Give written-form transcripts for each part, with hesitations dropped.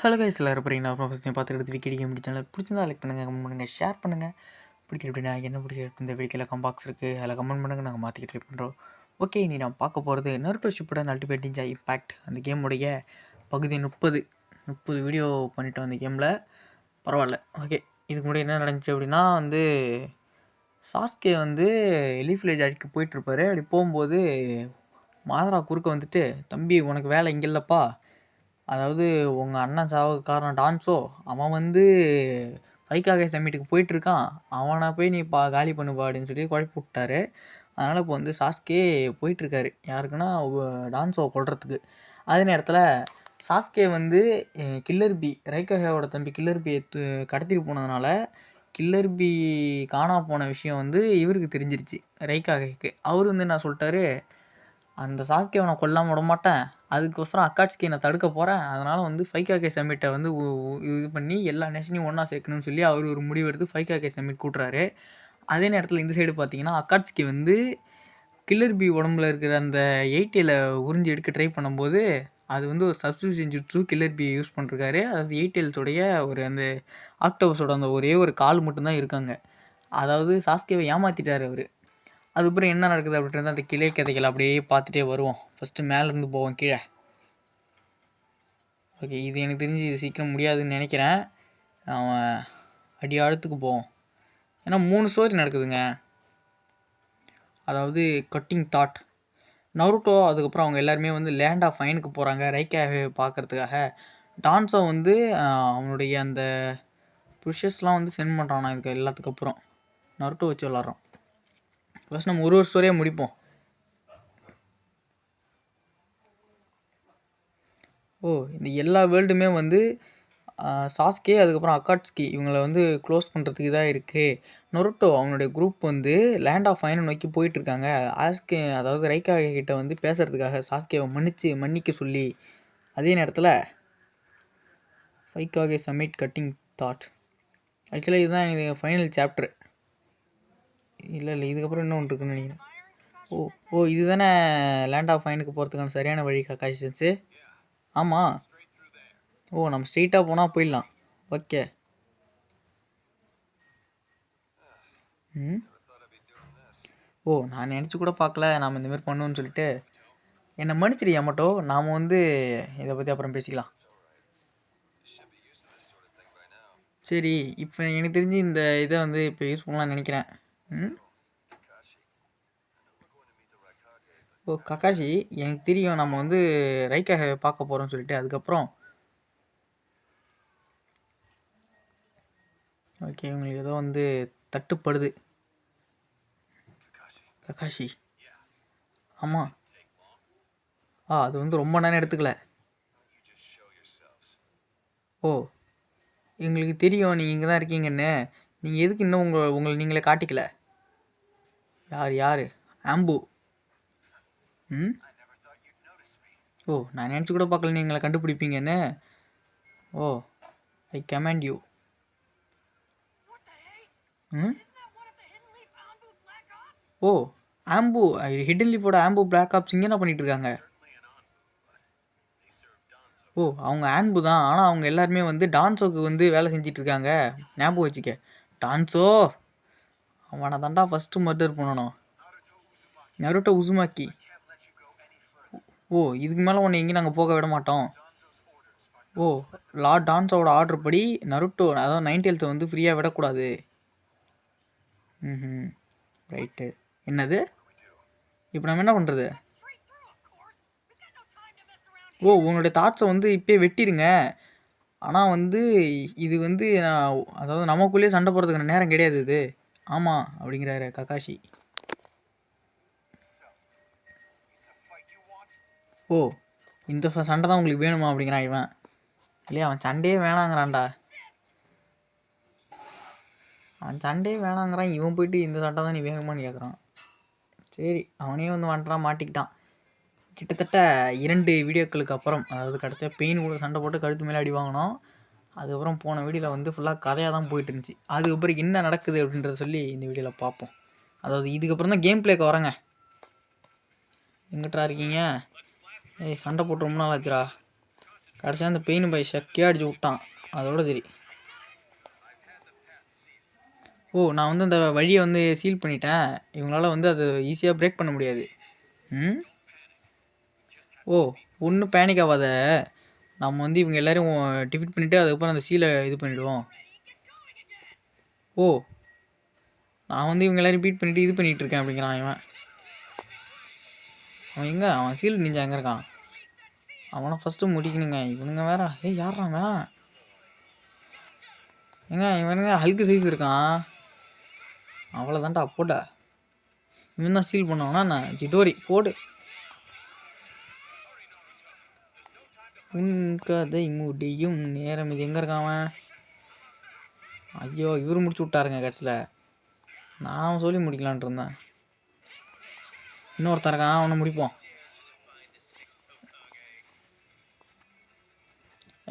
Hello guys எல்லாரும் நான் first time பார்த்துக்கிட்டு விக்கெட் கேம் சேனல் பிடிச்சிருந்தா லைக் பண்ணுங்கள் கமெண்ட் பண்ணுங்கள் ஷேர் பண்ணுங்கள். பிடிக்கல அப்படின்னா என்ன பிடிச்சிருக்கு இந்த வீடியோவில் கம்பாக்ஸ் இருக்குது அதில் கமெண்ட் பண்ணுங்கள். நாங்கள் மாற்றிக்கிட்டு ட்ரை பண்ணுறோம். ஓகே, நீ நான் பார்க்க போகிறது Naruto Shippuden ultimate ninja impact. அந்த கேமுடைய பகுதி 30 வீடியோ பண்ணிட்டோம் அந்த கேமில். பரவாயில்ல. ஓகே, இதுக்கு முன்னாடி என்ன நடந்துச்சு அப்படின்னா சாஸ்கே எலீஃப் வில்லேஜ் அடிக்க போயிட்டுருப்பாரு. அப்படி போகும்போது மாதரா குறுக்க வந்துட்டு, தம்பி உனக்கு வேலை இங்கே இல்லைப்பா, அதாவது உங்கள் அண்ணன் சாவுக்கு காரணம் டான்ஸோ, அவன் ஃபைக்காகே சம்மிட்டுக்கு போயிட்டுருக்கான், அவனை போய் நீ காலி பண்ணுப்பா அப்படின்னு சொல்லி குழப்பி விட்டாரு. அதனால் இப்போ சாஸ்கே போயிட்டுருக்காரு யாருக்குன்னா டான்ஸோவை கொல்றதுக்கு. அதே நேரத்தில் சாஸ்கே கில்லர் பி ரைக்கஹேவோட தம்பி கில்லர் பியை கடத்திட்டு போனதுனால கில்லர் பி காணா போன விஷயம் இவருக்கு தெரிஞ்சிருச்சு, ரைக்காகேக்கு. அவர் என்ன சொல்லிட்டாரு, அந்த சாஸ்கேவை நான் கொல்லாமல் விட மாட்டேன், அதுக்கோசரம் அக்காட்ஸ்கே நான் தடுக்க போகிறேன், அதனால் ஃபைக்காகே சம்மிட்டை இது பண்ணி எல்லா நேஷனையும் ஒன்றா சேர்க்கணும்னு சொல்லி அவர் ஒரு முடிவு எடுத்து ஃபைக்காகே சம்மிட் கூட்டுறாரு. அதே நேரத்தில் இந்த சைடு பார்த்தீங்கன்னா அக்காட்ஸ்கே கில்லர் பி உடம்புல இருக்கிற அந்த 8Aல உறிஞ்சி எடுக்க ட்ரை பண்ணும்போது அது ஒரு substitution jutsu killer B use பண்ணிருக்காரு. அதாவது 8Lஸோடைய அந்த ஆக்டோபஸோட அந்த ஒரே ஒரு கால் மட்டும்தான் இருக்காங்க. அதாவது சாஸ்கேவை ஏமாற்றிட்டார் அவர். அதுக்கப்புறம் என்ன நடக்குது அப்படின்றது அந்த கிளை கதைகள் அப்படியே பார்த்துட்டே வருவோம். ஃபஸ்ட்டு மேலேருந்து போவோம் கீழே. ஓகே, இது எனக்கு தெரிஞ்சு இது சீக்கிரம் முடியாதுன்னு நினைக்கிறேன். அவன் அடி ஆழத்துக்கு போவோம். ஏன்னா 3 ஸ்டோரி நடக்குதுங்க. அதாவது கட்டிங் தாட், நருட்டோ, அதுக்கப்புறம் அவங்க எல்லாருமே லேண்ட் ஆஃப் ஃபைனுக்கு போகிறாங்க ரைக்காவே பார்க்குறதுக்காக. டான்ஸோ அவனுடைய அந்த புஷஸ்லாம் சென்ட் பண்ணுறானா இதுக்கு எல்லாத்துக்கு அப்புறம் நருட்டோ வச்சு விளாட்றோம். ஃபஸ்ட் நம்ம ஒரு ஸ்டோரியாக முடிப்போம். இந்த எல்லா வேர்ல்டுமே சாஸ்கே அதுக்கப்புறம் அக்காட்ஸ்கி இவங்களை க்ளோஸ் பண்ணுறதுக்கு தான் இருக்குது. நருட்டோ அவனுடைய குரூப் லேண்ட் ஆஃப் ஃபைனை நோக்கி போயிட்டுருக்காங்க. ஆஸ்கே அதாவது ரைக்காகே கிட்ட பேசுகிறதுக்காக சாஸ்கேவை மன்னிக்க சொல்லி. அதே நேரத்தில் ஃபைக்காகே சம்மிட் கட்டிங் தாட். ஆக்சுவலாக இதுதான் இது ஃபைனல் சாப்டர். இல்லை இதுக்கப்புறம் இன்னும் ஒன்று இருக்குன்னு நினைக்கிறேன். இது தானே லேண்ட் ஆஃப் ஃபைனுக்கு போகிறதுக்கான சரியான வழி கக்காஷி சென்ஸு. ஆமாம். நம்ம ஸ்ட்ரெயிட்டாக போனால் போயிடலாம். ஓகே. நான் நினச்சி கூட பார்க்கல நாம் இந்தமாரி பண்ணுவோன்னு சொல்லிட்டு. என்னை மன்னிச்சிரு யமட்டோ, நாம் இதை பற்றி அப்புறம் பேசிக்கலாம். சரி, இப்போ எனக்கு தெரிஞ்சு இந்த இதை இப்போ யூஸ் பண்ணலாம்னு நினைக்கிறேன். கக்காஷி, எனக்கு தெரியும் நம்ம ரைக்காக பார்க்க போகிறோம்னு சொல்லிட்டு. அதுக்கப்புறம் ஓகே, உங்களுக்கு ஏதோ தட்டுப்படுது கக்காஷி. ஆமாம். அது ரொம்ப நேரம் எடுத்துக்கல. எங்களுக்கு தெரியும் நீங்கள் இங்கே தான் இருக்கீங்கன்னு. நீங்கள் எதுக்கு இன்னும் உங்களை நீங்களே காட்டிக்கல? யார்? ஆம்பு. நான் நினச்சி கூட பார்க்கல நீங்களை கண்டுபிடிப்பீங்கன்னு. I command you. ஆம்பு ஹிடன் லீஃபோட ஆம்பு பிளாக் ஆப்ஸ் இங்கே என்ன பண்ணிட்டு இருக்காங்க? அவங்க ஆம்பு தான், ஆனால் அவங்க எல்லாருமே டான்ஸோக்கு வேலை செஞ்சிட்டு இருக்காங்க. ஞாபகம் வச்சுக்க. டான்ஸோ அவனை தாண்டா ஃபஸ்ட்டு மர்டர் பண்ணணும். Naruto Uzumaki. இதுக்கு மேலே உன்னை எங்கேயும் நாங்கள் போக விட மாட்டோம். லார்ட் டான்ஸோட ஆர்டர் படி நருட்டோ அதாவது 9Tails ஃப்ரீயாக விடக்கூடாது. ரைட்டு. என்னது இப்போ நம்ம என்ன பண்ணுறது? உங்களுடைய தாட்ஸை இப்போயே வெட்டிடுங்க. ஆனால் இது நான் அதாவது நமக்குள்ளேயே சண்டை போடுறதுக்கான நேரம் கிடையாது இது. ஆமாம் அப்படிங்கிறாரு கக்காஷி. இந்த சண்டை தான் உங்களுக்கு வேணுமா அப்படிங்கிறான் இவன். இல்லையா, அவன் சண்டையே வேணாங்கிறான்டா. அவன் சண்டையே வேணாங்கிறான், இவன் போயிட்டு இந்த சண்டை தான் நீ வேணுமான்னு கேட்குறான். சரி, அவனே வந்துட்டான், மாட்டிக்கிட்டான். கிட்டத்தட்ட 2 வீடியோக்களுக்கு அப்புறம், அதாவது கடைசியாக பெயின் கூட சண்டை போட்டு கழுத்து மேலே அடி வாங்கினோம். அதுக்கப்புறம் போன வீடியோவில் ஃபுல்லாக கதையாக தான் போயிட்டு இருந்துச்சு. அதுக்கப்புறம் என்ன நடக்குது அப்படின்றத சொல்லி இந்த வீடியோவில் பார்ப்போம். அதாவது இதுக்கப்புறம் தான் கேம் பிளேக்கு வரேங்க. எங்கிட்டா இருக்கீங்க? சண்டை போட்டு ரொம்ப நாள் ஆச்சுரா. கடைசியாக அந்த பெயின் பை ஷக்கே அடிச்சு விட்டான். அதோட சரி. ஓ, நான் வந்து அந்த வழியை வந்து சீல் பண்ணிட்டேன். இவங்களால வந்து அது ஈஸியாக பிரேக் பண்ண முடியாது. ம். ஓ, ஒன்றும் பேனிக் ஆகாத. நம்ம வந்து இவங்க எல்லோரும் டிஃபிட் பண்ணிவிட்டு அதுக்கப்புறம் அந்த சீலை இது பண்ணிவிடுவோம். ஓ, நான் வந்து இவங்க எல்லோரும் பீட் பண்ணிவிட்டு இது பண்ணிகிட்ருக்கேன் அப்படிங்கிறான் இவன். அவன் எங்கே? அவன் சீல் நிஞ்சா எங்கே இருக்கான்? அவனை ஃபஸ்ட்டு முடிக்கணுங்க. இவனுங்க வேற. ஏய், யார்றாங்க? ஏங்க இவனுங்க ஹல்கு சைஸ் இருக்கான். அவ்வளோதான்டா போட. இவன் தான் சீல் பண்ணுவானா நான் ஜிடோரி போடு. உன் கதை முடியும் நேரம். இது எங்கே இருக்கான் அவன்? ஐயோ, இவரு முடிச்சு விட்டாருங்க கடைசியில். நான் சொல்லி முடிக்கலான்ட்டு இருந்தேன். இன்னொருத்தன் இருக்கான், அவனை முடிப்போம்.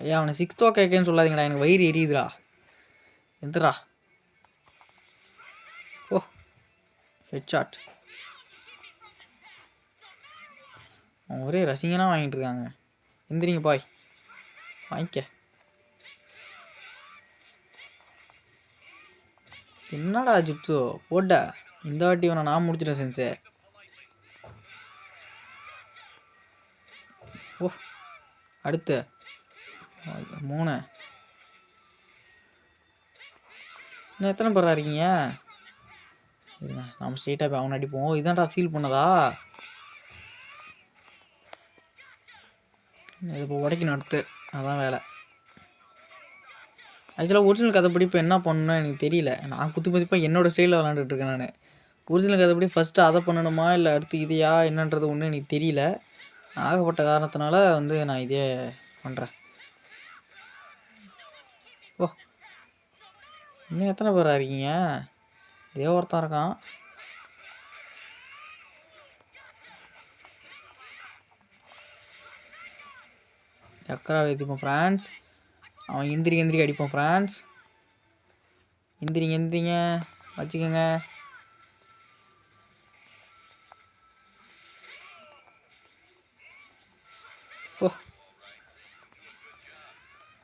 ஐயா, அவனை 6th கேட்கன்னு சொல்லாதீங்கடா, எனக்கு வயிறு எரியுதுடா. எந்தரா? ஓ, ஹெட்ஷாட். அவன் ஒரே ரசிகனாக வாங்கிட்டு இருக்காங்க. எந்திரிங்க பாய், வாங்கிக்க. என்னடா ஜுட்ஸு போட்ட. இந்த வாட்டி இவனை நான் முடிச்சிட்டேன் சென்ஸு. ஓ, அடுத்து 3. இன்னும் எத்தனை பேரா இருக்கீங்க? நம்ம ஸ்ட்ரெயிட்டாக போய் அவனை அடிப்போம். இதான்டா சீல் பண்ணதா? இது இப்போ உடைக்கணும் அடுத்து. அதான் வேலை. ஆக்சுவலாக ஒரிஜினல் கதைப்படி இப்போ என்ன பண்ணணும்னு எனக்கு தெரியல. நான் குத்து மதிப்பாக என்னோடய ஸ்டைலில் விளாண்டுட்ருக்கேன் நான். ஒரிஜினல் கதைப்படி ஃபஸ்ட்டு அதை பண்ணணுமா இல்லை அடுத்து இதையா என்னன்றது ஒன்றும் எனக்கு தெரியல. ஆகப்பட்ட காரணத்தினால வந்து நான் இதே பண்ணுறேன். ஓ, இன்னும் எத்தனை பேரா இருக்கீங்க? இதே ஒருத்தன் இருக்கான். சக்கரா வைத்திப்போம் ஃப்ரான்ஸ். அவன் எந்திரிக்க அடிப்போம் ஃப்ரான்ஸ். எந்திரிங்க வச்சுக்கோங்க. ஓ,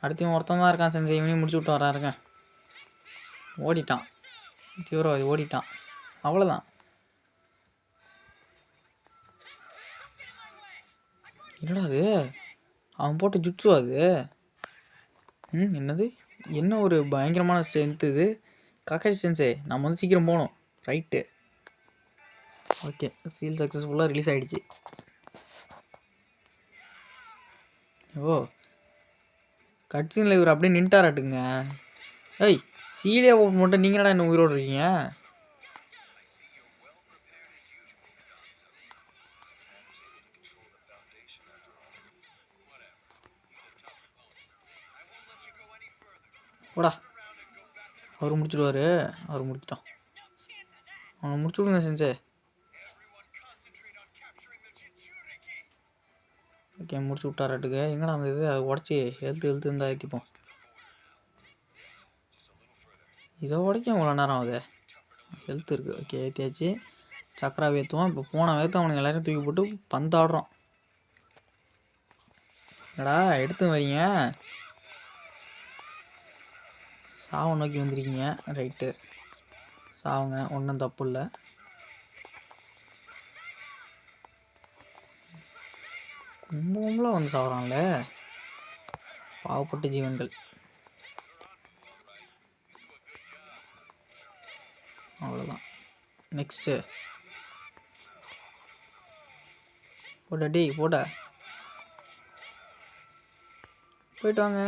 அடுத்து ஒருத்தன் தான் இருக்கான் செஞ்சு. இவனையும் முடிச்சு விட்டு வராருங்க. ஓடிட்டான் தீவிரவாதி, ஓடிட்டான். அவ்வளோதான். என்னடா அது? அவன் போட்ட ஜுட்ஸு அது. என்னது? என்ன ஒரு பயங்கரமான ஸ்ட்ரென்த் இது. காக்காசி சென்சே, நம்ம வந்து சீக்கிரம் போகணும். Right, okay. சீல் சக்ஸஸ்ஃபுல்லாக ரிலீஸ் ஆகிடுச்சு. ஓ, கட்சினில் இவர் அப்படியே நின்ட்டாராட்டுங்க. ஏய், சீலே ஓப்பன் பண்ணிட்டு நீங்கள் என்ன உயிரோடு இருக்கீங்க? ஓடா, அவர் முடிச்சுடுவார். அவர் முடிச்சிட்டோம். அவனை முடிச்சு விடுங்க செஞ்சே. ஓகே, முடிச்சு விட்டாராட்டுக்கு. எங்கடா அந்த இது அதை உடச்சி எழுத்து இருந்தால் ஏற்றிப்போம். இதை உடைக்க இவ்வளோ நேரம் ஆகுது. ஹெல்த் இருக்குது. ஓகே, ஏற்றியாச்சு. சக்கரா ஏற்றுவோம். இப்போ போன வேற்று அவனுக்கு எல்லோரும் தூக்கி போட்டு பந்தாடுறோம். என்னடா எடுத்து வரீங்க? சாவை நோக்கி வந்திருக்கீங்க. ரைட்டு, சாவுங்க, ஒன்றும் தப்பு இல்லை. கும்பலாம் வந்து சாப்பிட்றான்ல, பாவப்பட்ட ஜீவன்கள். அவ்வளோதான். நெக்ஸ்ட்டு போட. டேய் போட, போயிட்டு வாங்க.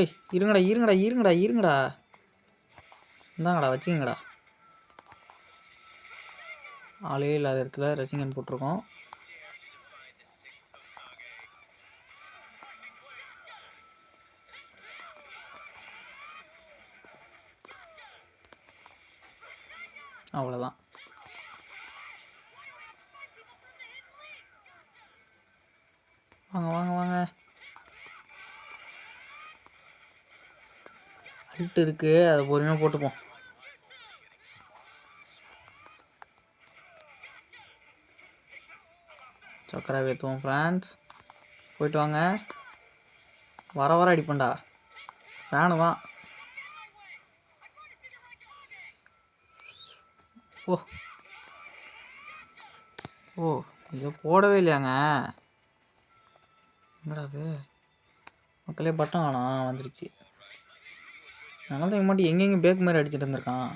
ஏய், இருங்கடா. இந்தாங்கடா, வச்சுக்கங்கடா. ஆளே இல்லாத இடத்துல ரசிகன் போட்டிருக்கோம். அவ்வளோதான். வாங்க. அல்ட் இருக்குது, அதை பொறுமையாக போட்டுப்போம். சக்கரை ஏற்றுவோம் ஃப்ரெண்ட்ஸ். போயிட்டு வாங்க. வர அடிப்பண்டா. ஃபேனு தான். ஓ ஓ இதை போடவே இல்லையாங்க? என்னடா அது மக்களே, பட்டம் வேணாம் வந்துடுச்சு. அதனால தான் மட்டும் எங்கெங்கே பேக் மாதிரி அடிச்சுட்டு இருந்திருக்கான்.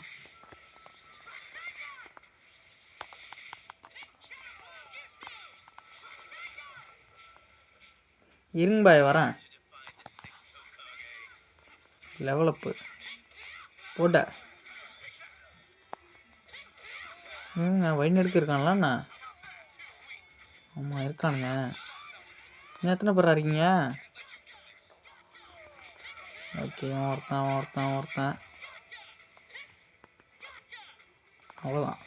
இருங்க பாய் வரேன். லெவலப்பு போட்ட வயிறு இருக்காங்களா என்ன? ஆமாம் இருக்கானுங்க. நீங்கள் எத்தனை பேரா இருக்கீங்க? ஓகே ஒருத்தன் அவ்வளோதான்.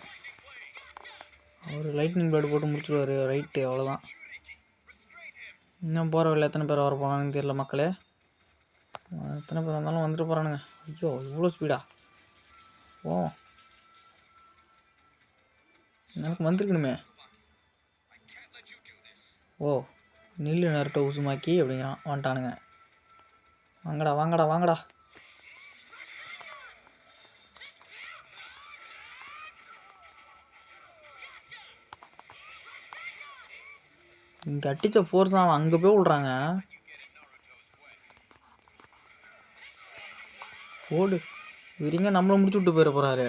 அவர் லைட்னிங் பிளேடு போட்டு முடிச்சுடுவார். ரைட்டு அவ்வளோதான். இன்னும் போகிற வழியில் எத்தனை பேர் வர போனான்னு தெரியல மக்களே. எத்தனை பேர் வந்தாலும் வந்துட்டு போகிறானுங்க. ஐயோ இவ்வளோ ஸ்பீடா? ஓ எனக்கு வந்திருக்கணுமே. ஓ நில்லு நருட்டோ உசுமாக்கி அப்படிங்கிறான். வந்துட்டானுங்க. வாங்கடா. இங்கே அடித்த ஃபோர்ஸ் அவன் அங்கே போய் விட்றாங்க. ஓடு இவரிங்க நம்மளை முடிச்சு விட்டு போயிட போகிறாரு.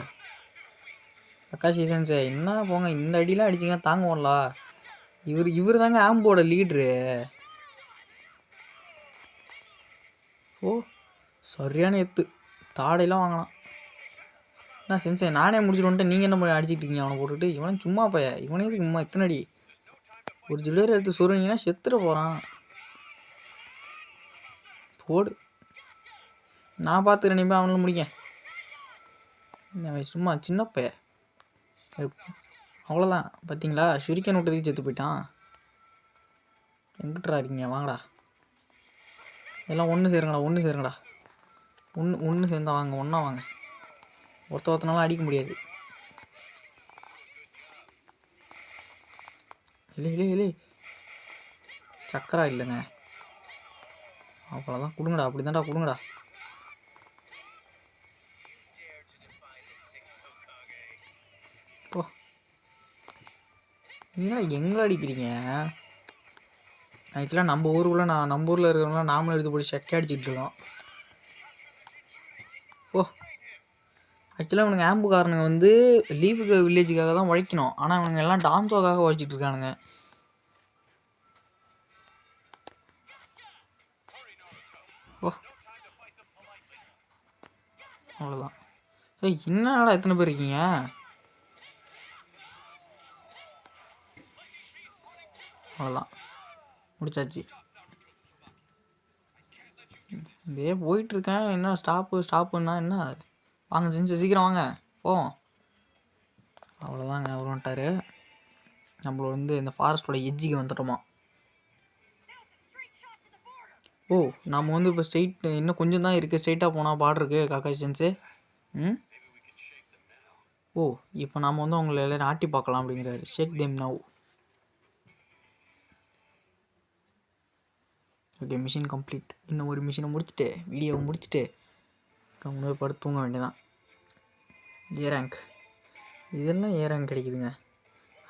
கக்காஷி சென்சே என்ன போங்க, இந்த அடிலாம் அடிச்சிங்கன்னா தாங்குவோம்ல. இவர் தாங்க ஆம்போட லீட்ரு. ஓ சரியான எத்து தாடையெல்லாம் வாங்கலாம். என்ன சென்சே நானே முடிச்சுட்டு வந்துட்டு நீங்கள் என்ன அடிச்சிட்டு இருக்கீங்க அவனை போட்டுட்டு? இவன் சும்மா பைய, இவனே இதுக்கு சும்மா எத்தனை அடி? ஒரு ஜிலேர் எடுத்து சொருங்கன்னா செத்துட போகிறான். போடு நான் பார்த்துக்கிறேன். நீ அவனும் முடிங்க. சும்மா சின்ன பைய அவ்வளோதான். பார்த்தீங்களா ஷுரிக்கன் விட்டதுக்கு செத்து போயிட்டான். எங்கிட்டா இருக்கீங்க? வாங்கடா எல்லாம் ஒன்று சேருங்கடா. ஒன்று சேர்ந்தா வாங்க, ஒன்றா வாங்க. ஒருத்தனாலும் அடிக்க முடியாது. இல்லை சக்கரா இல்லைங்க. அவ்வளோதான் கொடுங்கடா. அப்படி தான்டா கொடுங்கடா. ஓ நீங்களா எங்கே அடிக்கிறீங்க? ஆக்சுவலாக நம்ம ஊரில் இருக்கிறவங்களாம் நாமளும் எடுத்து போய் செக்கை அடிச்சுட்டு இருக்கோம். ஓ ஆக்சுவலாக இவனுங்க ஆம்புக்காரனுங்க வந்து லீவுக்கு வில்லேஜுக்காக தான் உழைக்கணும். ஆனால் இவனுங்க எல்லாம் டான்ஸோக்காக உழைச்சிட்டு இருக்கானுங்க. ஓ அவ்வளோதான். என்னடா எத்தனை பேர் இருக்கீங்க? அவ்வளோதான் முடிச்சாச்சு. இதே போயிட்டுருக்கேன். என்ன ஸ்டாப்புன்னா என்ன? வாங்க செஞ்சு சீக்கிரம் வாங்க போவோம். அவ்வளோதாங்க அவர் வந்துட்டார். நம்மள வந்து இந்த ஃபாரஸ்ட்டோட எட்ஜுக்கு வந்துட்டோமா. ஓ நம்ம வந்து இப்போ இன்னும் கொஞ்சம் தான் இருக்குது. ஸ்ட்ரெயிட்டாக போனால் பார்டருக்கு காக்காஷன்ஸு. ஓ இப்போ நாம் வந்து அவங்கள எல்லோரும் ஆட்டி பார்க்கலாம் அப்படிங்கிறாரு. Shake them now. Okay mission complete. இன்னும் ஒரு மிஷினை முடிச்சுட்டு வீடியோவை முடிச்சுட்டு கம்முனு படுத்து தூங்க வேண்டியதான். ஏ ரேங்க் இதெல்லாம் ஏ ரேங்க் கிடைக்குதுங்க.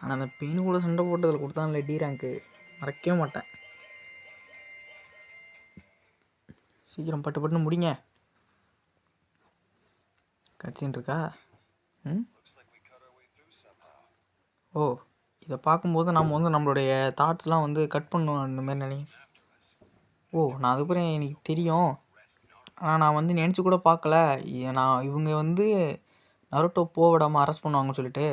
ஆனால் அந்த பெயின் கூட சண்டை போட்டதில் கொடுத்தாங்களே டி ரேங்க்கு மறக்கவே மாட்டேன். சீக்கிரம் பட்டுன்னு முடிங்க. கட்சின்னு இருக்கா? ஓ இதை பார்க்கும்போது நம்ம வந்து நம்மளுடைய தாட்ஸ்லாம் வந்து கட் பண்ணுவோம் இந்த மாதிரி நினைக்கிறேன். ஓ நான் அதுக்கப்புறம் எனக்கு தெரியும். ஆனால் நான் வந்து நினச்சி கூட பார்க்கல இவங்க வந்து நருட்டோ விடாமல் அரெஸ்ட் பண்ணுவாங்கன்னு சொல்லிட்டு.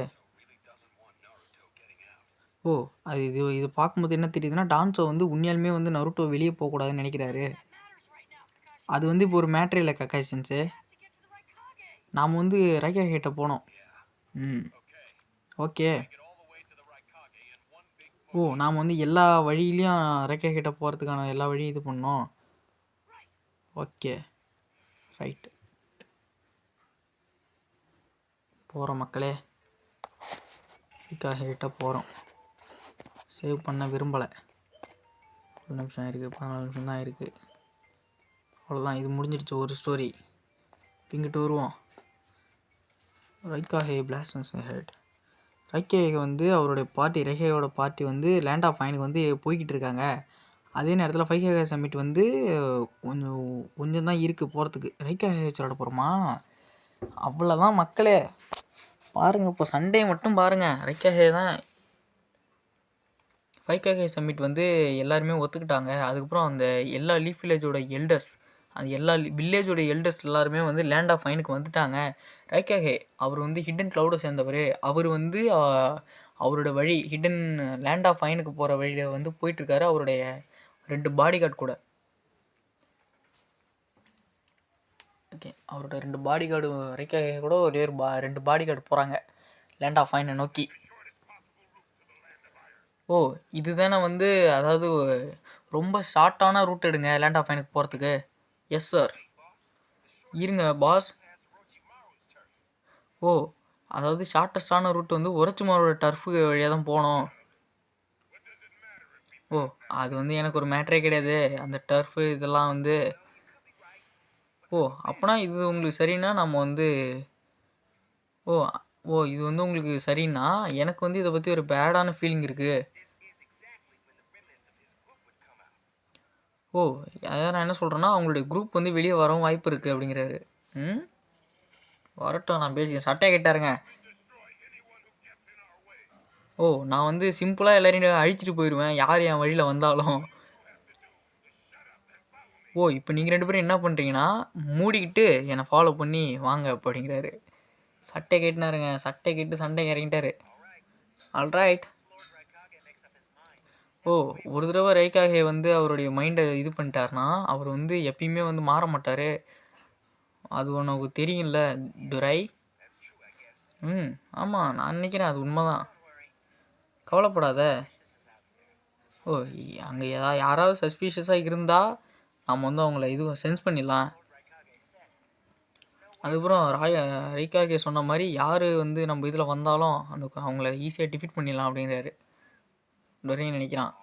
ஓ அது இது பார்க்கும்போது என்ன தெரியுதுன்னா டான்ஸோ வந்து உண்மையாலுமே வந்து நருட்டோ வெளியே போகக்கூடாதுன்னு நினைக்கிறாரு. அது வந்து இப்போ ஒரு மேட்ரே இல்லை கக்காஷன்ஸு. நாம் வந்து ரைகா கிட்ட போனோம். ஓகே ஓ நாம் வந்து எல்லா வழியிலையும் ரைகா கிட்ட போகிறதுக்கான எல்லா வழியும் இது பண்ணோம். ஓகே ரைட் போகிறோம் மக்களே. ரைகா கிட்ட போகிறோம். சேவ் பண்ண விரும்பலை. ஒரு நிமிஷம் இருக்குது, 14 நிமிஷம் தான் இருக்குது. அவ்வளோதான், இது முடிஞ்சிடுச்சு ஒரு ஸ்டோரி. இங்கிட்டு வருவோம். ரைக்காஹே பிளாஸ்டன்ஸ் ஹெட். ரைக்கே வந்து அவருடைய பார்ட்டி, ரைக்கேயோட பார்ட்டி வந்து லேண்ட் ஆஃப் ஃபைனுக்கு வந்து போய்கிட்டு இருக்காங்க. அதே நேரத்தில் 5K சம்மிட் வந்து கொஞ்சம் தான் இருக்குது போகிறதுக்கு. ரைக்காஹே வச்சு விளாட போகிறோமா? அவ்வளோதான் மக்களே, பாருங்கள் இப்போ சண்டே மட்டும் பாருங்கள். ரைக்காஹே தான் 5K சம்மிட் வந்து எல்லாருமே ஒத்துக்கிட்டாங்க. அதுக்கப்புறம் அந்த எல்லா லீஃப் வில்லேஜோட எல்டர்ஸ், அந்த எல்லா வில்லேஜோட எல்டர்ஸ் எல்லாருமே வந்து லேண்ட் ஆஃப் ஃபைனுக்கு வந்துட்டாங்க. ரைக்காஹே அவர் வந்து ஹிடன் க்ளவுடை சேர்ந்தவர். அவர் வந்து அவரோட வழி ஹிடன் லேண்ட் ஆஃப் ஃபைனுக்கு போகிற வழியில் வந்து போயிட்டுருக்காரு அவருடைய 2 பாடி கார்டு கூட. ஓகே, அவரோட 2 பாடி கார்டு ரைக்காஹே கூட ஒரே 2 பாடி கார்டு போகிறாங்க லேண்ட் ஆஃப் ஃபைனை நோக்கி. ஓ, இதுதானே வந்து, அதாவது ரொம்ப ஷார்ட்டான ரூட் எடுங்க லேண்ட் ஆஃப் ஃபைனுக்கு போகிறதுக்கு. Yes sir. இருங்க பாஸ். ஓ, அதாவது ஷார்ட்டஸ்டான ரூட் வந்து ஒரச்சுமாரோட டர்ஃபு வழியாக தான் போகணும். ஓ, அது வந்து எனக்கு ஒரு மேட்ரே கிடையாது அந்த டர்ஃபு இதெல்லாம் வந்து. ஓ, அப்போனா இது உங்களுக்கு சரின்னா நம்ம வந்து, ஓ ஓ இது வந்து உங்களுக்கு சரின்னா எனக்கு வந்து இதை பற்றி ஒரு பேடான ஃபீலிங் இருக்குது. ஓ, அதாவது நான் என்ன சொல்கிறேன்னா அவங்களுடைய குரூப் வந்து வெளியே வரவும் வாய்ப்பு இருக்குது அப்படிங்கிறாரு. வரட்டும், நான் பேசிக்கிறேன். சட்டையை கேட்டாருங்க. ஓ, நான் வந்து சிம்பிளாக எல்லாரையும் அழிச்சிட்டு போயிடுவேன் யார் என் வழியில் வந்தாலும். ஓ, இப்போ நீங்கள் 2 பேரும் என்ன பண்ணுறீங்கன்னா மூடிக்கிட்டு என்னை ஃபாலோ பண்ணி வாங்க அப்படிங்கிறாரு. சட்டை கேட்டினாருங்க. சட்டை கேட்டு சண்டை இறங்கிட்டாரு. ஆல்ரைட். ஓ, ஒரு தடவை ரைக்காகே வந்து அவருடைய மைண்டை இது பண்ணிட்டாருனா அவர் வந்து எப்பயுமே வந்து மாற மாட்டார். அது உனக்கு தெரியும்ல துரை? ஆமாம், நான் நினைக்கிறேன் அது உண்மைதான். கவலைப்படாத. ஓ, அங்கே யாராவது சஸ்பீஷியஸாக இருந்தால் நம்ம வந்து அவங்கள சென்ஸ் பண்ணிடலாம். அதுக்கப்புறம் ரைக்காகே சொன்ன மாதிரி யார் வந்து நம்ம இதில் வந்தாலும் அவங்கள ஈஸியாக டிஃபீட் பண்ணிடலாம் அப்படிங்கிறாரு. துரைன்னு நினைக்கிறான்.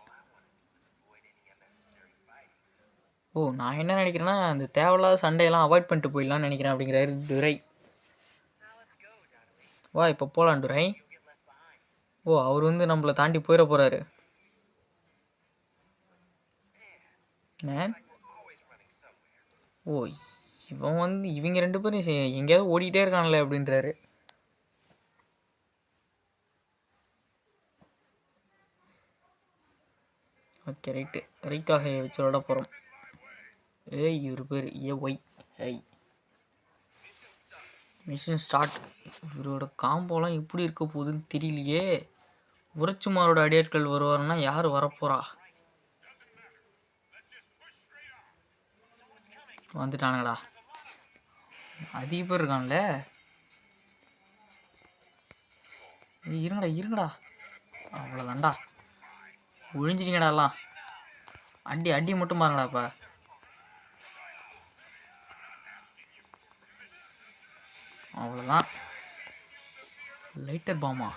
ஓ, நான் என்ன நினைக்கிறேன்னா அந்த தேவையில்லாத சண்டையெல்லாம் அவாய்ட் பண்ணிட்டு போயிடலான்னு நினைக்கிறேன் அப்படிங்கிறாரு துரை. வா இப்போ போகலாம் துரை. ஓ, அவர் வந்து நம்மளை தாண்டி போயிட போகிறாரு. ஓ, இவன் வந்து இவங்க 2 பேரும் எங்கேயாவது ஓடிட்டே இருக்கானே அப்படின்றாரு. ஓகே ரைட்டு, ரைக்காக வச்சு விட போகிறோம். ஏய், இவர் பேர் ஒய். ஏய், மிஷின் ஸ்டார்ட். இவரோட காம்போலாம் எப்படி இருக்க போகுதுன்னு தெரியலையே. உரச்சுமாரோட அடியாட்கள் வருவாருன்னா யார் வரப்போறா? வந்துட்டானுங்கடா, அதிக பேர் இருக்கான்ல. இருங்கடா இருங்கடா, அவ்வளோதான்டா, ஒழிஞ்சிட்டீங்கடா எல்லாம். அடி அடி மட்டும் பாருங்கடா. இப்போ அவ்வளோதான். லைட்டர் பாமா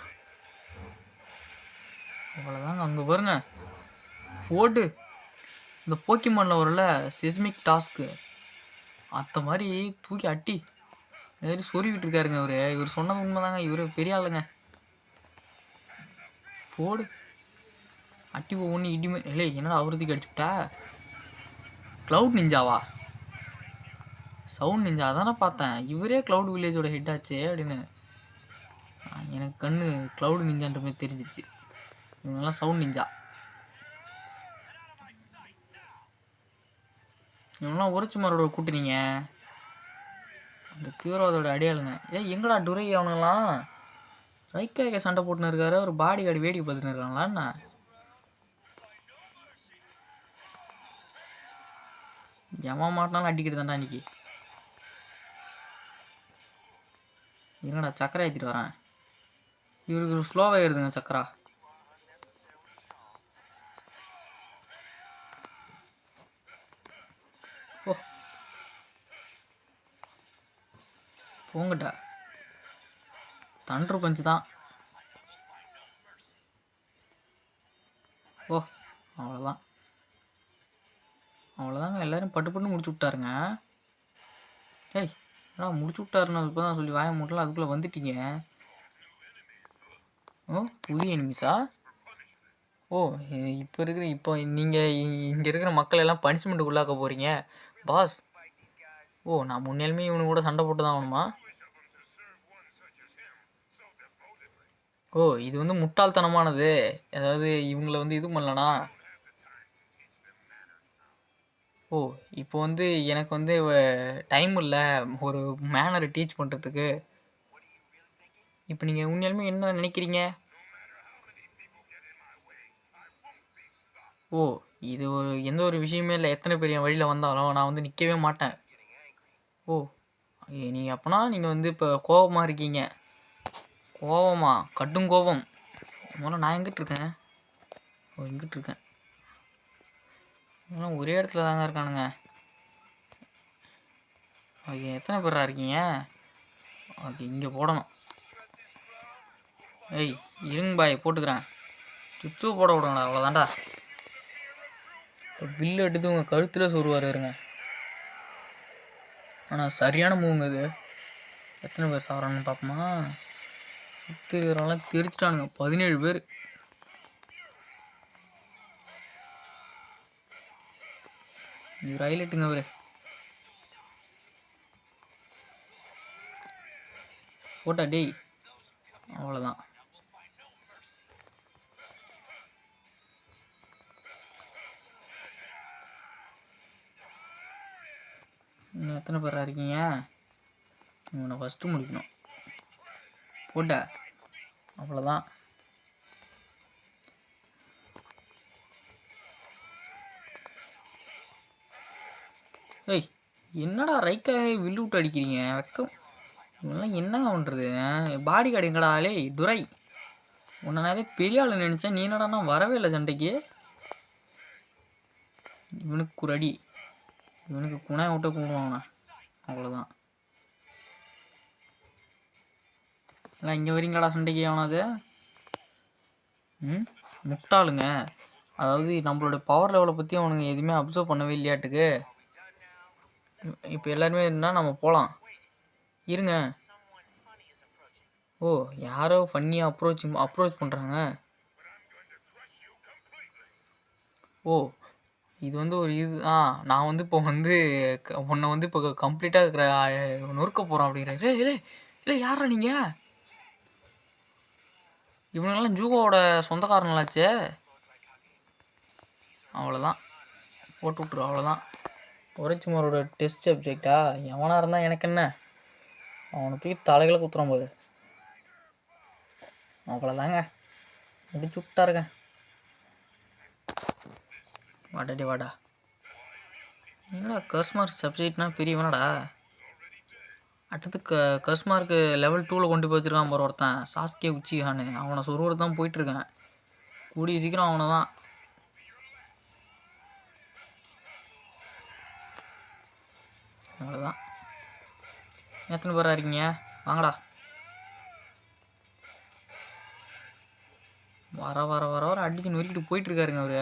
அவ்வளோதாங்க. அங்கே பாருங்க போட்டு இந்த போக்கிமானில் வரல செஸ்மிக் டாஸ்க்கு அந்த மாதிரி தூக்கி அட்டி நிறைய சொருவிட்டு இருக்காருங்க இவர். இவர் சொன்னது உண்மைதாங்க, இவர் பெரிய ஆளுங்க. போடு அட்டி ஒவ்வொன்று இடிமே. இல்லை என்னடா அவருத்துக்கு அடிச்சுட்டா. க்ளவுட் நிஞ்சாவா? சவுண்ட் நிஞ்சா தானே பார்த்தேன். இவரே க்ளவுட் வில்லேஜோட ஹெட் ஆச்சு அப்படின்னு எனக்கு கண்ணு க்ளவுட் நிஞ்சான்ற மாதிரி தெரிஞ்சிச்சு. இவங்கெல்லாம் சவுண்ட் நிஞ்சா. இவங்கெல்லாம் உரச்சுமாரோட கூட்டுறீங்க, அந்த தீவிரவாதோட அடையாளுங்க. எங்கடா டுரை அவனுங்களாம் ரைக்காக சண்டை போட்டுன்னு இருக்காரு. ஒரு பாடி கார்டு வேடிக்கை பார்த்துன்னு இருக்காங்களா என்ன? எவன் மாட்டினாலும் அடிக்கிட்டு தான்டா இன்னைக்கு. என்னடா சக்கரை ஏற்றிட்டு வரேன். இவருக்கு ஸ்லோவாக ஏறுதுங்க சக்கரா. ஓ, போங்கட்டா, தண்டர் பஞ்சு தான். ஓ அவ்வளோதான் அவ்வளோதாங்க, எல்லோரும் பட்டு பட்டு முடிச்சு விட்டாருங்க. ஏய் ஆனால் முடிச்சு விட்டாருன்னு இப்போ தான் சொல்லி வாய மூட்டலாம், அதுக்குள்ளே வந்துட்டீங்க. ஓ புதிய எனிமிஸா? ஓ இப்போ நீங்கள் இங்கே இருக்கிற மக்கள் எல்லாம் பனிஷ்மெண்ட்டுக்கு உள்ளாக்க போகிறீங்க பாஸ். ஓ நான் முன்னாலுமே இவனு கூட சண்டை போட்டு தான் ஆகணுமா? ஓ இது வந்து முட்டாள்தனமானது. அதாவது இவங்கள வந்து இது பண்ணலனா. ஓ இப்போ வந்து எனக்கு வந்து டைம் இல்லை ஒரு மேனரை டீச் பண்ணுறதுக்கு. இப்போ நீங்கள் உண்மையாலுமே என்ன நினைக்கிறீங்க? ஓ இது ஒரு எந்த ஒரு விஷயமே இல்லை, எத்தனை பேர் என் வழியில் வந்தாலும் நான் வந்து நிற்கவே மாட்டேன். ஓ நீங்கள் அப்போனா நீங்கள் வந்து இப்போ கோபமாக இருக்கீங்க. கோவமா? கடும் கோபம். முதல்ல நான் எங்கிட்டு இருக்கேன்? ஓ எங்கிட்டு இருக்கேன்? இதெல்லாம் ஒரே இடத்துல தாங்க இருக்கானுங்க. ஓகே எத்தனை பேரா இருக்கீங்க? ஓகே இங்கே போடணும். ஏய் இருங்க பாய் போட்டுக்கிறேன். சுச்சு போட விடுங்கடா, அவ்வளோதான்டா. இப்போ பில்லு எடுத்து உங்கள் கழுத்தில் சொருவார் இருங்க. ஆனால் சரியான மூவுங்க இது. எத்தனை பேர் சாப்பிட்றான்னு பார்ப்போமா? சுற்றி இருக்கிறவங்களாம் தெரிச்சிட்டானுங்க, 17 பேர். இவர் ஹைலைட்டுங்க அவரு. போட்டா டேய், அவ்வளோதான். இன்னும் எத்தனை பேரா இருக்கீங்க? இவனை ஃபஸ்ட்டு முடிக்கணும். போட்ட அவ்வளோதான். ஏய் என்னடா ரைக்காக வில்லு விட்டு அடிக்கிறீங்க? வெக்கம். இவெல்லாம் என்னங்க பண்ணுறது? பாடி கார்டு எங்கடா ஆளே துரை? உன்னை நான் ஏதோ பெரிய ஆள் நினச்சேன், நீ என்னடா வரவே இல்லை சண்டைக்கு. இவனுக்கு ஒரு அடி, இவனுக்கு குணாய் விட்ட கூடுவாங்கண்ணா, அவ்வளோதான். இல்லை இங்கே வரீங்களாடா சண்டைக்கு ஆனது? முட்டாளுங்க. அதாவது நம்மளோட பவர் லெவலை பற்றி அவனுங்க எதுவுமே அப்சர்வ் பண்ணவே இல்லையாட்டுக்கு. இப்போ எல்லாருமே இருந்தால் நம்ம போகலாம். இருங்க. ஓ யாரோ ஃபன்னியாக அப்ரோச் பண்ணுறாங்க. ஓ இது வந்து ஒரு நான் வந்து இப்போ வந்து உன்னை வந்து இப்போ கம்ப்ளீட்டாக நொறுக்க போகிறோம் அப்படிங்கிறாரு. இல்லை இல்லை யாரா நீங்கள்? இவனுங்கெல்லாம் ஜூகோவோட சொந்தக்காரங்களாச்சே. அவ்வளோதான் போட்டு விட்ரு, அவ்வளோதான். ஒரேச்சுமாரோட டெஸ்ட் சப்ஜெக்டா? எவனாக இருந்தால் எனக்கு என்ன? அவனை தூக்கி தலைகளை குத்துறான் பாரு. அவ்வளோதாங்க, முடிச்சு விட்டாருங்க. வாடாடி வாடா. என்னடா கர்ஸ்மார்க் சப்ஜெக்ட்னா பெரியவனடா. அடுத்து கர்ஸ்மார்க்கு லெவல் 2ல் கொண்டு போய் வச்சுருக்கான் பாரு ஒருத்தன், சாஸ்கே உச்சிஹான்னு. அவனை சொருவது தான் போயிட்டுருக்கேன். கூடிய சீக்கிரம் அவனை தான். அவ்வளோதான். எத்தனை பேராக இருக்கீங்க? வாங்கடா. வர வர வர வர அடிச்சு நொறுக்கிட்டு போயிட்டுருக்காருங்க அவரு.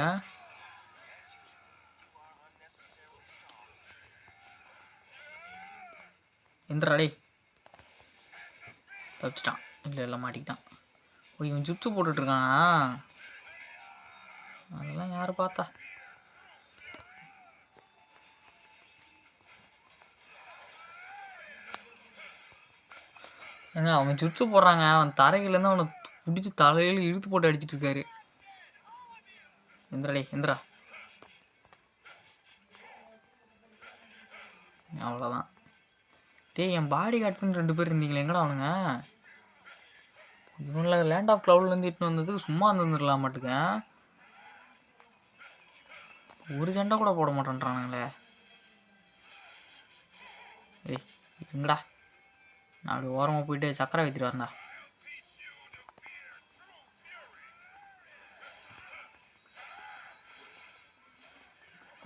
எந்திராடே. தப்பிச்சிட்டான். இல்லை மாட்டிக்கிட்டான். ஓ இவன் ஜுட்ஸு போட்டுட்ருக்கானா? அதெல்லாம் யார் பார்த்தா? ஏங்க அவன் ஜுட்ஸு போடுறாங்க, அவன் தரையிலேருந்து அவனை பிடிச்சி தலையில் இழுத்து போட்டு அடிச்சிட்டு இருக்காரு. எந்திராடே எந்திரா. அவ்வளோதான். டேய் என் பாடி கார்ட்ஸ்ன்னு 2 பேர் இருந்தீங்களே, எங்கடா அவனுங்க? இவங்கள லேண்ட் ஆஃப் க்ளவுட்லேருந்து இட்டுன்னு வந்ததுக்கு சும்மா இருந்துருக்கலாம் மாட்டுக்க. ஒரு சண்டை கூட போட மாட்டேன்றானுங்களே. ஏய் இருங்கடா, நான் அப்படி ஓரமாக போயிட்டு சக்கரை வைத்திட்டு வரேன்டா.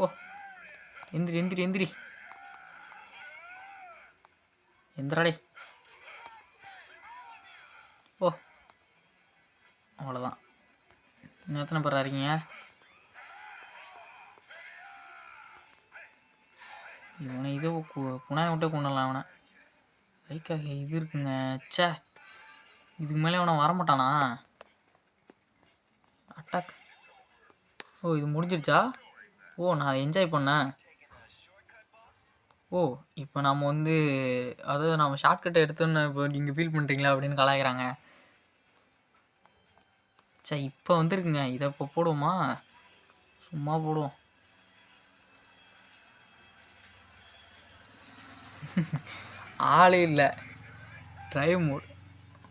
ஓ எந்திரி எந்திரி எந்திரி எந்திராடே. ஓ அவ்வளோதான். இன்னும் எத்தனை பேராக இருக்கீங்க? இவனை இது குணாய விட்டே கொண்டலாம் அவனை. ரைக்காக இது இருக்குங்க. சே, இதுக்கு மேலே அவனை வரமாட்டானா? அட்டாக். ஓ, இது முடிஞ்சிருச்சா? ஓ, நான் என்ஜாய் பண்ணேன். ஓ, இப்போ நம்ம வந்து அதாவது நம்ம ஷார்ட்கட்டை எடுத்தோன்னு இப்போ நீங்கள் ஃபீல் பண்ணுறீங்களா அப்படின்னு கலாய்க்கிறாங்க. சரி, இப்போ வந்துருக்குங்க. இதை இப்போ போடுவோமா? சும்மா போடுவோம். ஆளே இல்லை. ட்ரைவ் மோட்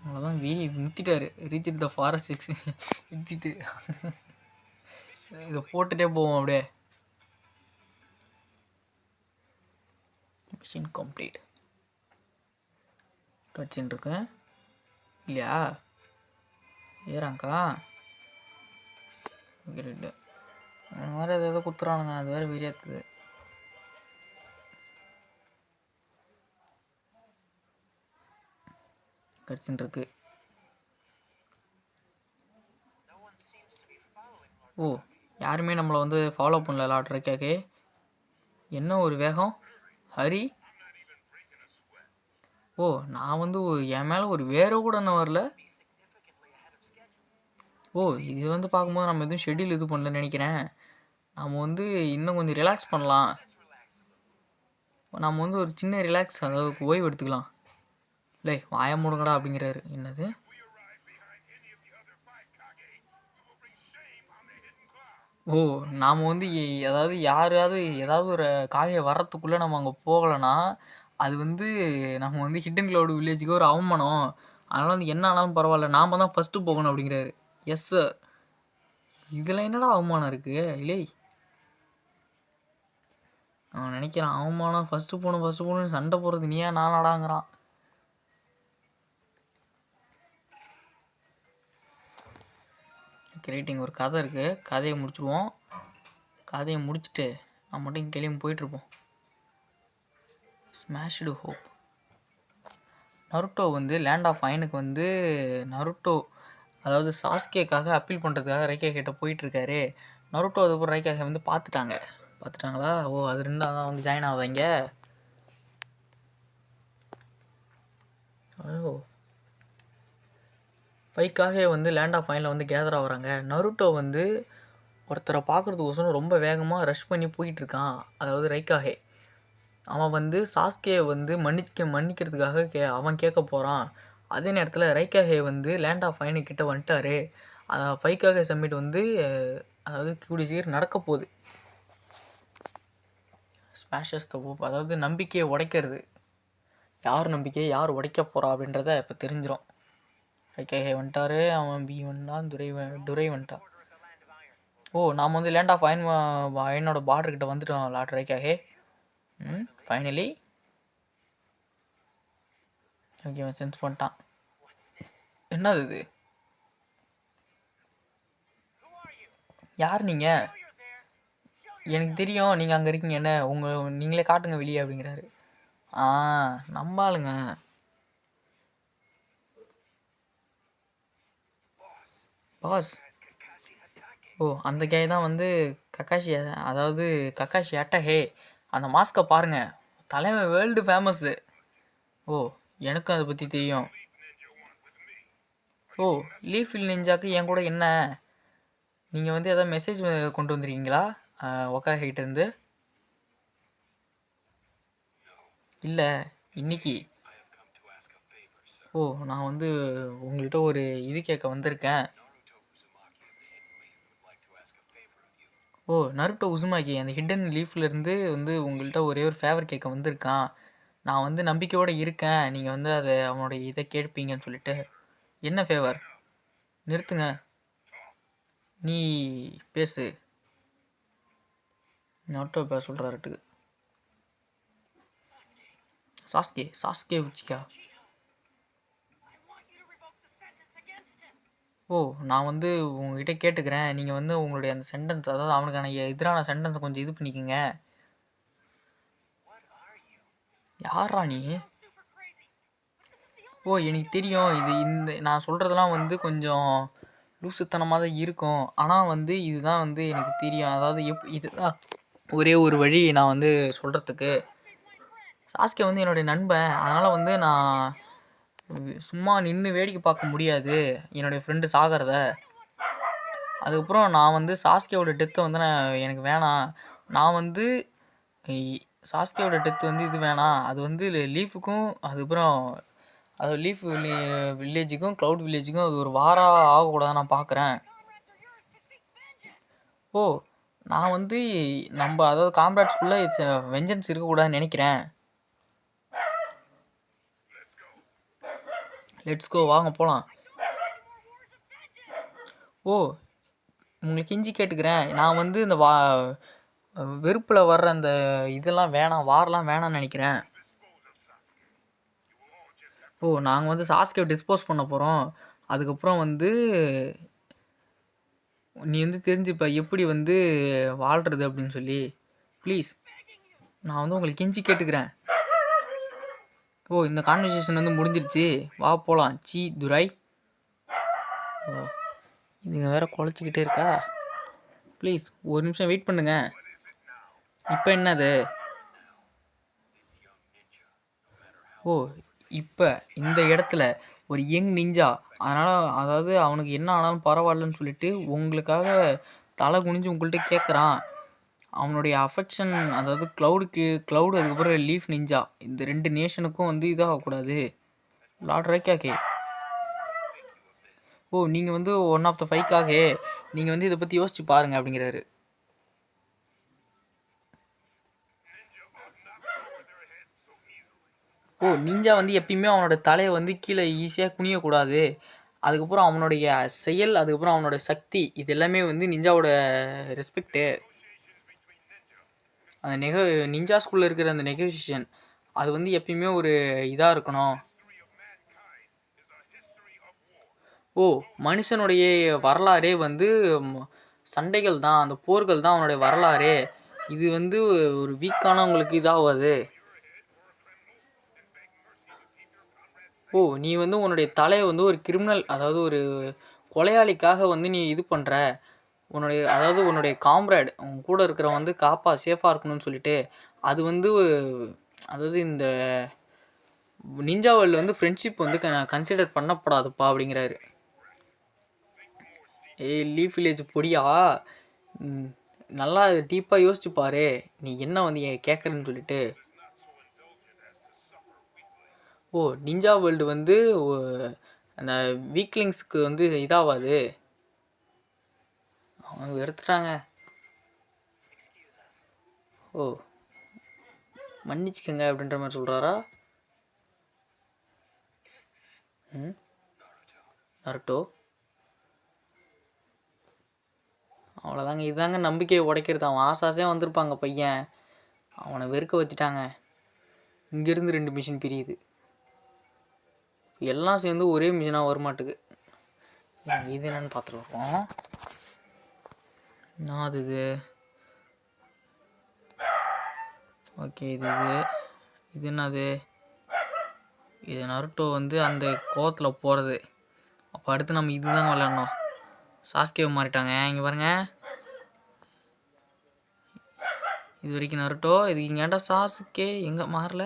அவ்வளோதான். வீடி நிறுத்திட்டாரு. ரீச் த ஃபாரஸ்ட் நிறுத்திட்டு இதை போட்டுகிட்டே போவோம் அப்படியே. Machine complete. கட்சின்னு இருக்கேன் இல்லையா? ஏறாங்க்கா. கிரேட்டு. அந்த மாதிரி எதாவது குத்துறானுங்க. அது வேறு வெறியாத்துது. கட்சின்னு இருக்கு. ஓ, யாருமே நம்மளை வந்து ஃபாலோ பண்ணல லாட்ரிக்காகே. என்ன ஒரு வேகம். ஹரி. ஓ, நான் வந்து என் மேலே ஒரு வேற கூட என்ன வரல. ஓ, இது வந்து பார்க்கும்போது நம்ம எதுவும் ஷெட்யூல் இது பண்ணலன்னு நினைக்கிறேன். நம்ம வந்து இன்னும் கொஞ்சம் ரிலாக்ஸ் பண்ணலாம். நம்ம வந்து ஒரு சின்ன ரிலாக்ஸ், அதாவது ஓய்வு எடுத்துக்கலாம். இல்லை, வாய மூடுங்கடா அப்படிங்கிறாரு. என்னது? ஓ, நாம் வந்து அதாவது யாராவது ஏதாவது ஒரு காயை வர்றதுக்குள்ளே நம்ம அங்கே போகலைன்னா அது வந்து நம்ம வந்து ஹிடன் கிளவுட் வில்லேஜுக்கு ஒரு அவமானம். அதனால் வந்து என்ன ஆனாலும் பரவாயில்ல, நாம் தான் ஃபஸ்ட்டு போகணும் அப்படிங்கிறாரு. Yes sir. இதில் என்னடா அவமானம் இருக்குது? இல்லை, அவன் நினைக்கிறான் அவமானம் ஃபஸ்ட்டு போகணும் சண்டை போடுறது நீயா நானாடாங்கிறான். கிரியேட்டிங் ஒரு கதை இருக்குது. கதையை முடிச்சுடுவோம். கதையை முடிச்சுட்டு நம்ம மட்டும் கிளம்பி போயிட்டுருப்போம். Smashed hope. நருட்டோ வந்து லேண்ட் ஆஃப் ஃபைனுக்கு வந்து நருட்டோ அதாவது சாஸ்கேக்காக அப்பீல் பண்ணுறதுக்காக ரைக்கா கிட்ட போயிட்டுருக்காரு. நருட்டோ அதுக்கப்புறம் ரைக்காக வந்து பார்த்துட்டாங்களா? ஓ, அது ரெண்டாக தான் வந்து ஜாயின் ஆகுதாங்க. ஓ, ஃபைக்காக வந்து லேண்ட் ஆஃப் ஃபைனில் வந்து கேதர் ஆகுறாங்க. நருட்டோ வந்து ஒருத்தரை பார்க்குறதுக்கோசரம் ரொம்ப வேகமாக ரஷ் பண்ணி போயிட்டுருக்கான். அதாவது ரைக்காகே அவன் வந்து சாஸ்கே வந்து மன்னிக்கிறதுக்காக அவன் கேட்க போகிறான். அதே நேரத்தில் ரைக்காகே வந்து லேண்ட் ஆஃப் ஃபைனு கிட்ட வந்துட்டாரு. ஃபைக்காக சம்மிட் வந்து அதாவது கூடிய சீக்கிரம் நடக்க போகுது. ஸ்மாஷஸ் த ஹோப், அதாவது நம்பிக்கையை உடைக்கிறது. யார் நம்பிக்கையை யார் உடைக்க போகிறா அப்படின்றத இப்போ தெரிஞ்சிடும். ரைக்காகே வந்துட்டாரு. அவன் பி வந்தான். துரை வந்துட்டான். ஓ, நாம் வந்து லேண்ட் ஆஃப் அயனோட பார்டர்கிட்ட வந்துட்டோம் லாட் ரைக்காகே. ஃபைனலி. ஓகே, அவன் சென்ஸ் பண்ணிட்டான். என்னது இது? யார் நீங்கள்? எனக்கு தெரியும் நீங்கள் அங்கே இருக்கீங்க. என்ன நீங்களே காட்டுங்க வெளியே அப்படிங்கிறாரு. நம்பாளுங்க. பாஸ். ஓ, அந்த கேய் தான் வந்து கக்காஷி, அதாவது கக்காஷி அட்டஹே. அந்த மாஸ்கை பாருங்கள், தலைவன் வேர்ல்டு ஃபேமஸ்ஸு. ஓ, எனக்கும் அதை பற்றி தெரியும். ஓ, லீஃபில் நிஞ்சாக்கு என் கூட என்ன? நீங்கள் வந்து எதாவது மெசேஜ் கொண்டு வந்துருக்கீங்களா ஒக்காகிட்டேருந்து? இல்லை, இன்னைக்கு. ஓ, நான் வந்து உங்கள்கிட்ட ஒரு இது கேட்க வந்திருக்கேன். ஓ, நருட்டோ உசுமாக்கி அந்த ஹிடன் லீஃப்லேருந்து வந்து உங்கள்கிட்ட ஒரே ஒரு ஃபேவர் கேட்க வந்திருக்கான். நான் வந்து நம்பிக்கையோடு இருக்கேன் நீங்கள் வந்து அதை அவனுடைய இதை கேட்பீங்கன்னு சொல்லிட்டு. என்ன ஃபேவர்? நிறுத்துங்க, நீ பேசு. நருட்டோ பேச சொல்கிறாருட்டுக்கு. சாஸ்கே உச்சிக்கா. ஓ, நான் வந்து உங்ககிட்ட கேட்டுக்கிறேன். நீங்கள் வந்து உங்களுடைய அந்த சென்டென்ஸ், அதாவது அவனுக்கான எதிரான சென்டென்ஸை கொஞ்சம் இது பண்ணிக்கோங்க. யாரா நீ? ஓ, எனக்கு தெரியும். இந்த நான் சொல்கிறதெல்லாம் வந்து கொஞ்சம் லூசுத்தனமாக தான் இருக்கும். ஆனால் வந்து இதுதான் வந்து எனக்கு தெரியும். அதாவது இதுதான் ஒரே ஒரு வழி நான் வந்து சொல்கிறதுக்கு. சாஸ்கே வந்து என்னுடைய நண்பன். அதனால் வந்து நான் சும்மா நின்று வேடிக்கை பார்க்க முடியாது என்னுடைய ஃப்ரெண்டு சாகிறத. அதுக்கப்புறம் நான் வந்து சாஸ்கேவோட டெத்தை வந்து எனக்கு வேணாம். நான் வந்து சாஸ்கேவோட டெத்து வந்து இது வேணாம். அது வந்து லீஃபுக்கும் அதுக்கப்புறம் அது லீஃப் வில்லேஜுக்கும் க்ளவுட் வில்லேஜுக்கும் அது ஒரு வாராக ஆகக்கூடாதுன்னு நான் பார்க்குறேன். ஓ, நான் வந்து நம்ம அதாவது காம்ரேட்ஸ்குள்ளே வெஞ்சன்ஸ் இருக்கக்கூடாதுன்னு நினைக்கிறேன். லெட்ஸ் கோ, வாங்க போகலாம். ஓ, உங்களுக்கு கெஞ்சி கேட்டுக்கிறேன். நான் வந்து இந்த வெறுப்பில் வர்ற அந்த இதெல்லாம் வேணாம், வாரெலாம் வேணாம்னு நினைக்கிறேன். ஓ, நாங்கள் வந்து சாஸ்கேவை டிஸ்போஸ் பண்ண போகிறோம். அதுக்கப்புறம் வந்து நீ வந்து தெரிஞ்சுப்ப எப்படி வந்து வாழ்கிறது அப்படின்னு சொல்லி. ப்ளீஸ், நான் வந்து உங்களுக்கு கெஞ்சி கேட்டுக்கிறேன். ஓ, இந்த கான்வர்சேஷன் வந்து முடிஞ்சிருச்சு, வா போகலாம். சி துரை. ஓ, இதுங்க வேற குலைச்சிக்கிட்டே இருக்கா. ப்ளீஸ் ஒரு நிமிஷம் வெயிட் பண்ணுங்க. இப்போ என்னது? ஓ, இப்போ இந்த இடத்துல ஒரு யங் நிஞ்சா, அதனால் அதாவது அவனுக்கு என்ன ஆனாலும் பரவாயில்லன்னு சொல்லிட்டு உங்களுக்காக தலை குனிஞ்சு உங்கள்கிட்ட கேட்குறான். அவனுடைய அஃபெக்ஷன் அதாவது க்ளவுடு அதுக்கப்புறம் லீஃப் நிஞ்சா இந்த 2 நேஷனுக்கும் வந்து இதாகக்கூடாது. லார்ட் ரேக்காகே, ஓ நீங்கள் வந்து ஒன் ஆஃப் த 5க்காக நீங்கள் வந்து இதை பற்றி யோசிச்சு பாருங்க அப்படிங்கிறாரு. ஓ, நிஞ்சா வந்து எப்பயுமே அவனோட தலையை வந்து கீழே ஈஸியாக குனியக்கூடாது. அதுக்கப்புறம் அவனுடைய செயல், அதுக்கப்புறம் அவனோட சக்தி, இது எல்லாமே வந்து நிஞ்சாவோட ரெஸ்பெக்டு. அந்த நிஞ்சா ஸ்கூலில் இருக்கிற அந்த நெகோசியேஷன் அது வந்து எப்பயுமே ஒரு இதாக இருக்கணும். ஓ, மனுஷனுடைய வரலாறே வந்து சண்டைகள் தான், அந்த போர்கள் தான் அவனுடைய வரலாறே. இது வந்து ஒரு வீக்கானவங்களுக்கு இதாகாது. ஓ, நீ வந்து உன்னுடைய தலையை வந்து ஒரு கிரிமினல் அதாவது ஒரு கொலையாளிக்காக வந்து நீ இது பண்ணுற. உன்னுடைய காம்ரேட் உன் கூட இருக்கிறவன் வந்து சேஃபாக இருக்கணும்னு சொல்லிட்டு அது வந்து அதாவது இந்த நிஞ்சா வேர்ல்டில் வந்து ஃப்ரெண்ட்ஷிப் வந்து கன்சிடர் பண்ணப்படாதுப்பா அப்படிங்கிறாரு. லீஃப் வில்லேஜ் பொடியா, நல்லா டீப்பாக யோசிச்சு பாரு நீ என்ன வந்து கேட்குறன்னு சொல்லிட்டு. ஓ, நிஞ்சா வேர்ல்டு வந்து அந்த வீக்லிங்ஸ்க்கு வந்து இதாகாது. அவங்க வெறுத்துட்டாங்க. ஓ, மன்னிச்சுக்கங்க அப்படின்ற மாதிரி சொல்கிறாரா? நருட்டோ, அவ்வளோதாங்க. இதுதாங்க நம்பிக்கையை உடைக்கிறது. அவன் ஆசாசையாக வந்திருப்பாங்க பையன், அவனை வெறுக்க வச்சுட்டாங்க. இங்கேருந்து 2 மிஷின் பிரியுது. எல்லாம் சேர்ந்து ஒரே மிஷினாக வரமாட்டுக்கு. இது என்னன்னு பார்த்துட்டு வருவோம். நான் அது இது ஓகே, இது என்னது? இது நருட்டோ வந்து அந்த கோவத்தில் போகிறது. அப்போ அடுத்து நம்ம இதுதாங்க விளையாடணும். சாஸ்கேவை மாறிட்டாங்க இங்கே பாருங்க. இது வரைக்கும் நருட்டோ, இது இங்கே ஏன்டா சாஸ்கே எங்கே மாறல?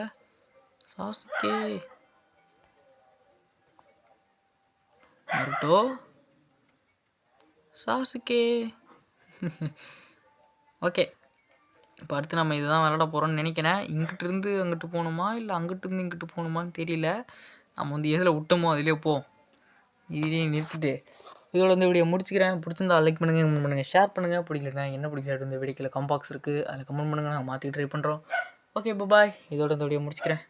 Sasuke, Naruto, Sasuke. ஓகே, இப்போ அடுத்து நம்ம இதுதான் விளையாட போகிறோம்னு நினைக்கிறேன். இங்கிட்டிருந்து அங்கிட்டு போகணுமா இல்லை அங்கிட்டிருந்து இங்கிட்டு போகணுமான்னு தெரியல. நம்ம வந்து எதில் விட்டோமோ அதிலே இதுலேயே நிறுத்திட்டு இதோட வந்து வீடியோ முடிச்சுக்கிறேன். பிடிச்சிருந்தா லைக் பண்ணுங்கள், கமெண்ட் பண்ணுங்கள், ஷேர் பண்ணுங்கள். பிடிக்கலனா என்ன பிடிக்கல இந்த வீடியோக்கில் கம்பாக்ஸ் இருக்குது, அதில் கமெண்ட் பண்ணுங்கள். நாங்கள் மாற்றி ட்ரை பண்ணுறோம். ஓகே, பாய். இதோட இந்த வீடியோ முடிச்சுக்கிறேன்.